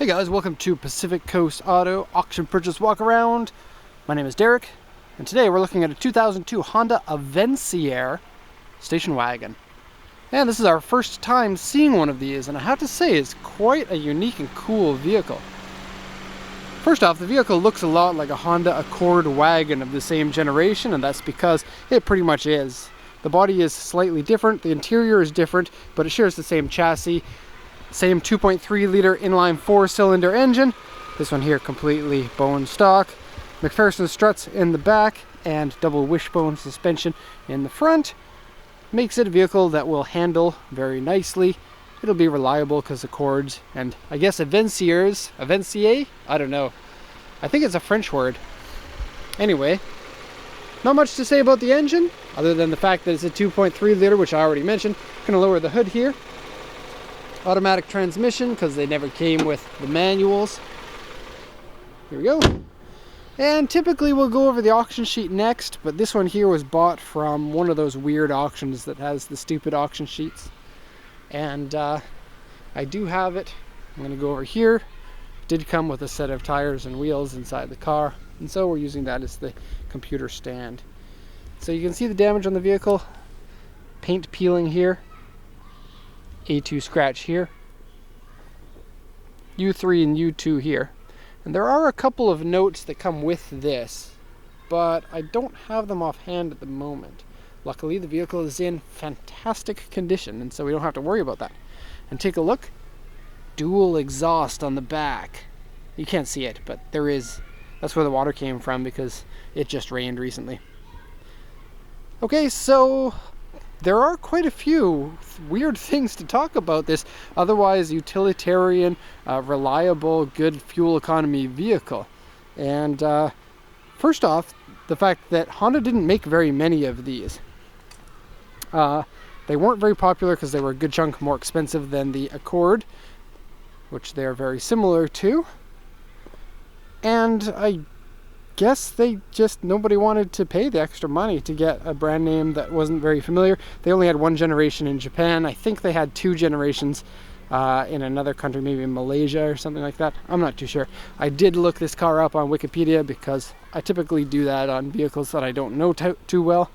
Hey guys, welcome to Pacific Coast Auto Auction Purchase Walk Around. My name is Derek, and today we're looking at a 2002 Honda Avencier station wagon. And this is our first time seeing one of these, and I have to say it's quite a unique and cool vehicle. First off, the vehicle looks a lot like a Honda Accord wagon of the same generation, and that's because it pretty much is. The body is slightly different, the interior is different, but it shares the same chassis. Same 2.3 liter inline 4-cylinder engine. This one here completely bone stock. McPherson struts in the back and double wishbone suspension in the front. Makes it a vehicle that will handle very nicely. It'll be reliable because Accords and I guess Avenciers, Avancier? I don't know. I think it's a French word. Anyway, not much to say about the engine other than the fact that it's a 2.3 liter, which I already mentioned. Gonna lower the hood here. Automatic transmission because they never came with the manuals. Here we go. And typically we'll go over the auction sheet next, but this one here was bought from one of those weird auctions that has the stupid auction sheets. And I do have it. I'm going to go over here. It did come with a set of tires and wheels inside the car, and so we're using that as the computer stand. So you can see the damage on the vehicle. Paint peeling here. A2 scratch here, U3 and U2 here, and there are a couple of notes that come with this, but I don't have them offhand at the moment. Luckily the vehicle is in fantastic condition, and so we don't have to worry about that. And take a look, dual exhaust on the back. You can't see it, but there is. That's where the water came from because it just rained recently. Okay, so there are quite a few weird things to talk about this otherwise utilitarian, reliable, good fuel economy vehicle. And first off, the fact that Honda didn't make very many of these. They weren't very popular because they were a good chunk more expensive than the Accord, which they're very similar to. And I guess nobody wanted to pay the extra money to get a brand name that wasn't very familiar. They only had one generation in Japan. I think they had two generations in another country, maybe in Malaysia or something like that. I'm not too sure. I did look this car up on Wikipedia because I typically do that on vehicles that I don't know too well.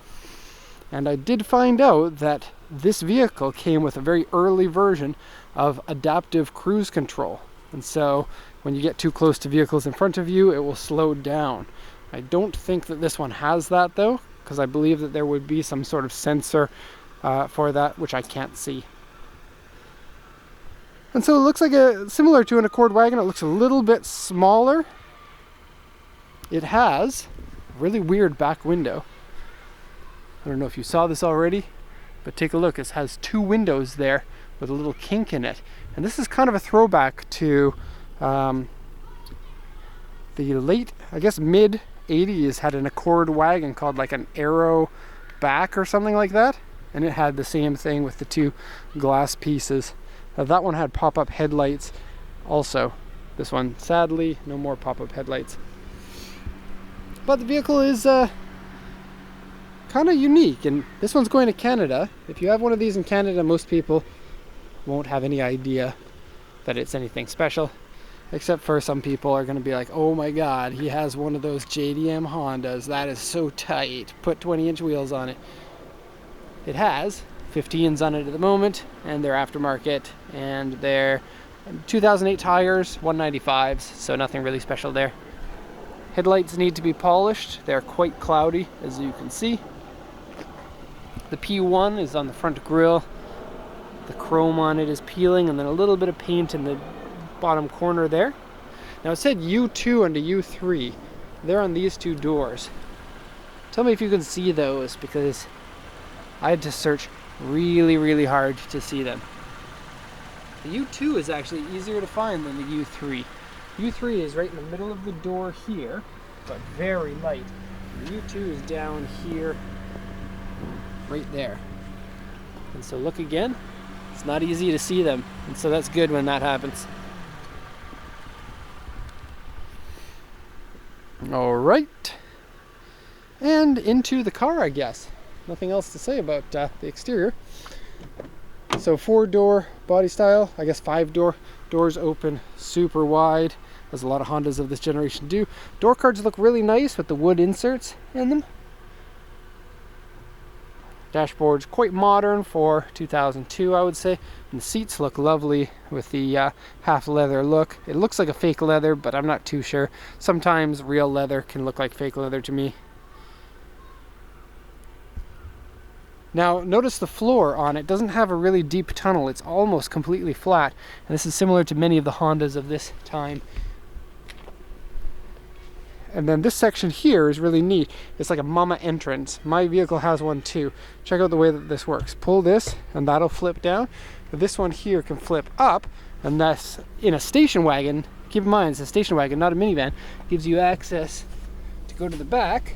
And I did find out that this vehicle came with a very early version of adaptive cruise control. And so when you get too close to vehicles in front of you, it will slow down. I don't think that this one has that though, because I believe that there would be some sort of sensor for that, which I can't see. And so it looks like similar to an Accord wagon. It looks a little bit smaller. It has a really weird back window. I don't know if you saw this already, but take a look. It has two windows there with a little kink in it. And this is kind of a throwback to the late, I guess mid 80s had an Accord wagon called like an Aero back or something like that. And it had the same thing with the two glass pieces. That one had pop-up headlights also. This one, sadly, no more pop-up headlights. But the vehicle is kind of unique, and this one's going to Canada. If you have one of these in Canada, most people won't have any idea that it's anything special, except for some people are going to be like, oh my god, he has one of those JDM Hondas, that is so tight, put 20-inch wheels on it. It has 15s on it at the moment, and they're aftermarket, and they're 2008 tires, 195s, so nothing really special there. Headlights need to be polished. They're quite cloudy, as you can see. The P1 is on the front grille. The chrome on it is peeling, and then a little bit of paint in the bottom corner there. Now it said U2 and a U3. They're on these two doors. Tell me if you can see those, because I had to search really, really hard to see them. The U2 is actually easier to find than the U3. U3 is right in the middle of the door here, but very light. The U2 is down here, right there. And so look again, it's not easy to see them, and so that's good when that happens. All right, and into the car, I guess. Nothing else to say about the exterior. So 4-door body style, I guess 5-door. Doors open super wide, as a lot of Hondas of this generation do. Door cards look really nice with the wood inserts in them. Dashboard's quite modern for 2002, I would say. And the seats look lovely with the half leather look. It looks like a fake leather, but I'm not too sure. Sometimes real leather can look like fake leather to me. Now notice the floor on it doesn't have a really deep tunnel. It's almost completely flat. And this is similar to many of the Hondas of this time. And then this section here is really neat. It's like a mama entrance. My vehicle has one too. Check out the way that this works. Pull this and that'll flip down. But this one here can flip up, and that's in a station wagon. Keep in mind, it's a station wagon, not a minivan. Gives you access to go to the back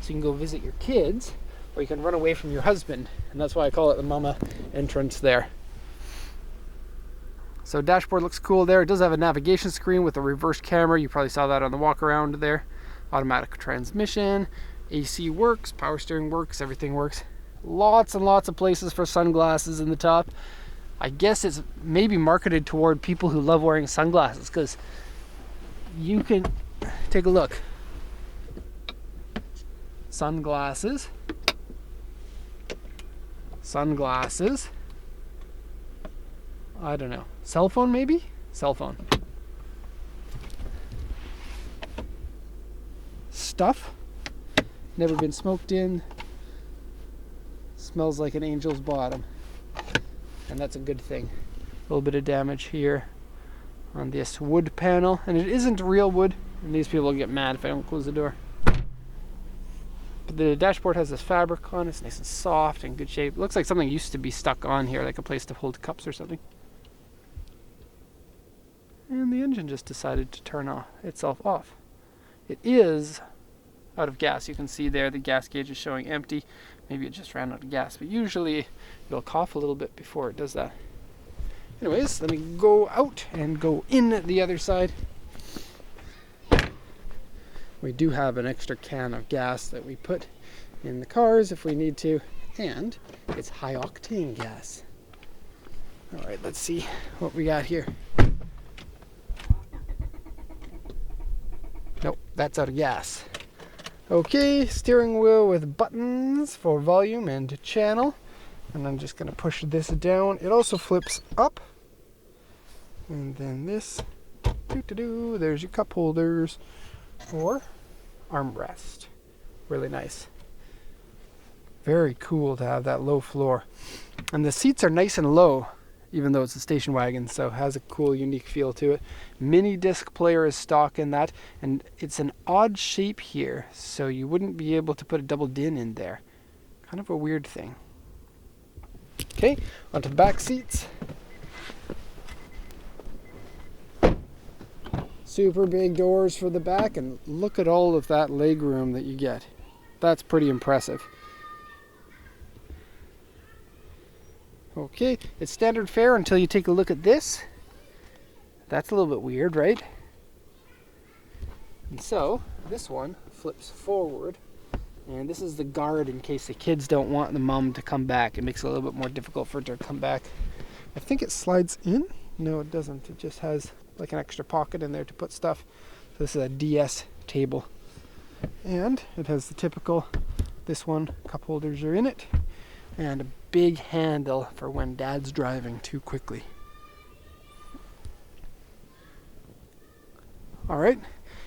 so you can go visit your kids, or you can run away from your husband. And that's why I call it the mama entrance there. So dashboard looks cool there. It does have a navigation screen with a reverse camera. You probably saw that on the walk around there. Automatic transmission, AC works, power steering works, everything works. Lots and lots of places for sunglasses in the top. I guess it's maybe marketed toward people who love wearing sunglasses, because you can take a look. Sunglasses. Sunglasses. I don't know. Cell phone maybe? Cell phone. Stuff. Never been smoked in. Smells like an angel's bottom. And that's a good thing. A little bit of damage here on this wood panel. And it isn't real wood. And these people will get mad if I don't close the door. But the dashboard has this fabric on it. It's nice and soft and good shape. It looks like something used to be stuck on here, like a place to hold cups or something. And the engine just decided to turn itself off. It is out of gas. You can see there the gas gauge is showing empty. Maybe it just ran out of gas, but usually it'll cough a little bit before it does that. Anyways, let me go out and go in the other side. We do have an extra can of gas that we put in the cars if we need to, and it's high octane gas. All right, let's see what we got here. Nope, that's out of gas. Okay, steering wheel with buttons for volume and channel. And I'm just going to push this down. It also flips up. And then this. There's your cup holders. Or armrest. Really nice. Very cool to have that low floor. And the seats are nice and low, even though it's a station wagon, so it has a cool, unique feel to it. Mini disc player is stock in that, and it's an odd shape here, so you wouldn't be able to put a double din in there. Kind of a weird thing. Okay, onto the back seats. Super big doors for the back, and look at all of that leg room that you get. That's pretty impressive. Okay, it's standard fare until you take a look at this. That's a little bit weird, right? And so, this one flips forward. And this is the guard in case the kids don't want the mom to come back. It makes it a little bit more difficult for her to come back. I think it slides in. No, it doesn't. It just has like an extra pocket in there to put stuff. So this is a DS table. And it has the typical, this one, cup holders are in it. And a big handle for when dad's driving too quickly. Alright,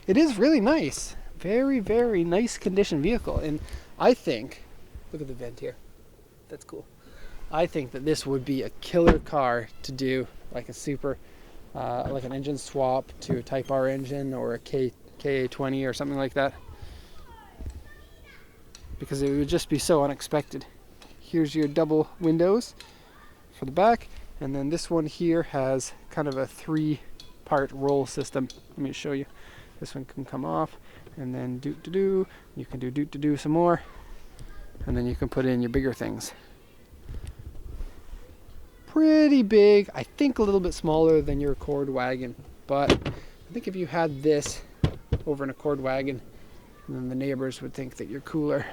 it is really nice. Very, very nice condition vehicle. And I think, look at the vent here. That's cool. I think that this would be a killer car to do like a super, like an engine swap to a Type R engine or a KA20 or something like that. Because it would just be so unexpected. Here's your double windows for the back, and then this one here has kind of a 3-part roll system. Let me show you. This one can come off, and then do-to-do. You can do do-to-do some more, and then you can put in your bigger things. Pretty big. I think a little bit smaller than your Accord wagon, but I think if you had this over an Accord wagon, then the neighbors would think that you're cooler.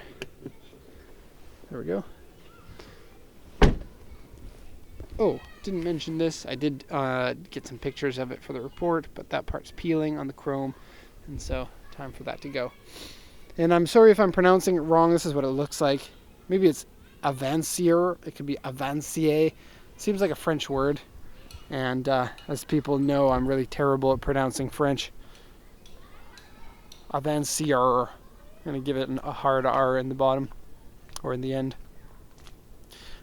There we go. Oh, didn't mention this. I did get some pictures of it for the report, but that part's peeling on the chrome, and so time for that to go. And I'm sorry if I'm pronouncing it wrong. This is what it looks like. Maybe it's Avancier. It could be Avancier. Seems like a French word. And as people know, I'm really terrible at pronouncing French. Avancier. I'm going to give it a hard R in the bottom, or in the end.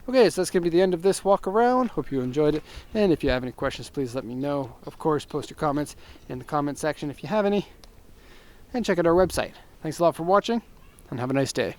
Okay, so that's going to be the end of this walk around. Hope you enjoyed it. And if you have any questions, please let me know. Of course, post your comments in the comment section if you have any. And check out our website. Thanks a lot for watching, and have a nice day.